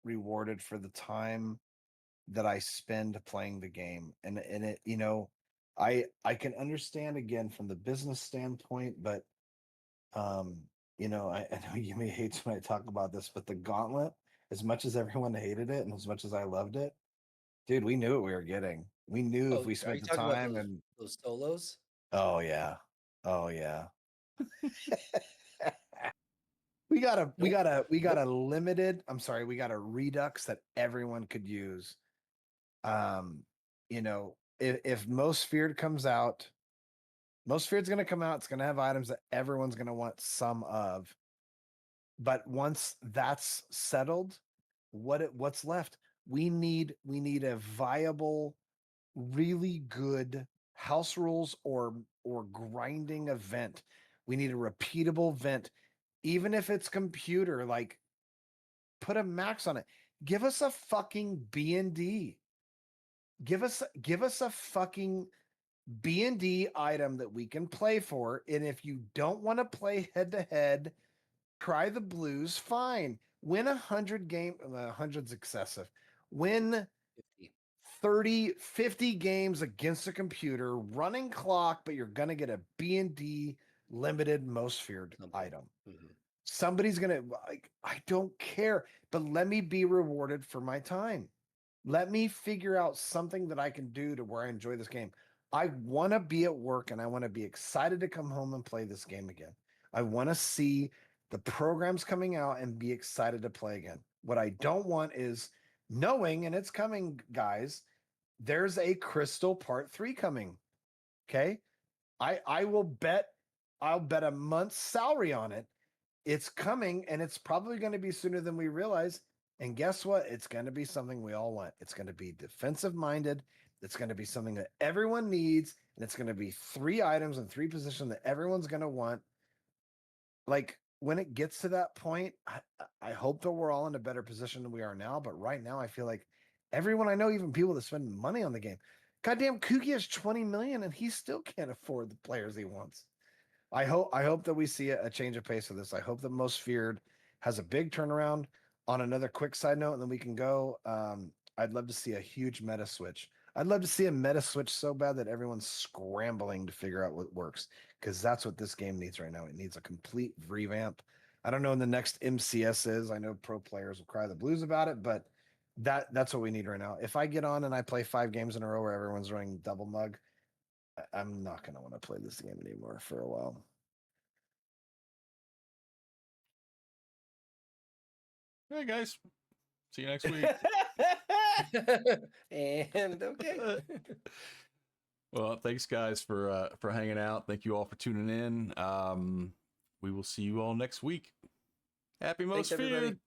rewarded for the time that I spend playing the game. And it, I can understand again from the business standpoint, but um, I know you may hate when I talk about this, but the gauntlet, as much as everyone hated it and as much as I loved it, dude, we knew what we were getting. We knew if Oh, we are spent you the talking about time and those solos? oh yeah. Oh yeah. We got a limited, I'm sorry, we got a redux that everyone could use. If Most Feared comes out, Most Feared's going to come out. It's going to have items that everyone's going to want some of. But once that's settled, what's left? We need a viable, really good house rules or grinding event. We need a repeatable event, even if it's computer. Like, put a max on it. Give us a fucking B&D. Give us a fucking B&D item that we can play for. And if you don't want to play head to head, try the blues, fine. Win 100 game, 100's excessive. Win 50. 30, 50 games against a computer, running clock, but you're going to get a B&D limited Most Feared item. Mm-hmm. Somebody's going to, like, I don't care, but let me be rewarded for my time. Let me figure out something that I can do to where I enjoy this game. I want to be at work and I want to be excited to come home and play this game again. I want to see the programs coming out and be excited to play again. What I don't want is knowing, and it's coming, guys, there's a Crystal Part 3 coming. Okay. I'll bet a month's salary on it. It's coming, and it's probably going to be sooner than we realize. And guess what? It's going to be something we all want. It's going to be defensive minded. It's going to be something that everyone needs. And it's going to be 3 items and 3 positions that everyone's going to want. Like, when it gets to that point, I hope that we're all in a better position than we are now. But right now, I feel like everyone I know, even people that spend money on the game, goddamn, Kooky has 20 million and he still can't afford the players he wants. I hope that we see a change of pace of this. I hope that Most Feared has a big turnaround. On another quick side note, and then we can go. I'd love to see a huge meta switch. I'd love to see a meta switch so bad that everyone's scrambling to figure out what works, because that's what this game needs right now. It needs a complete revamp. I don't know when the next MCS is. I know pro players will cry the blues about it, but that's what we need right now. If I get on and I play 5 games in a row where everyone's running double mug, I'm not going to want to play this game anymore for a while. Hey guys, see you next week. And okay. Well, thanks guys for hanging out. Thank you all for tuning in. We will see you all next week. Happy Thanks, most everybody. feared.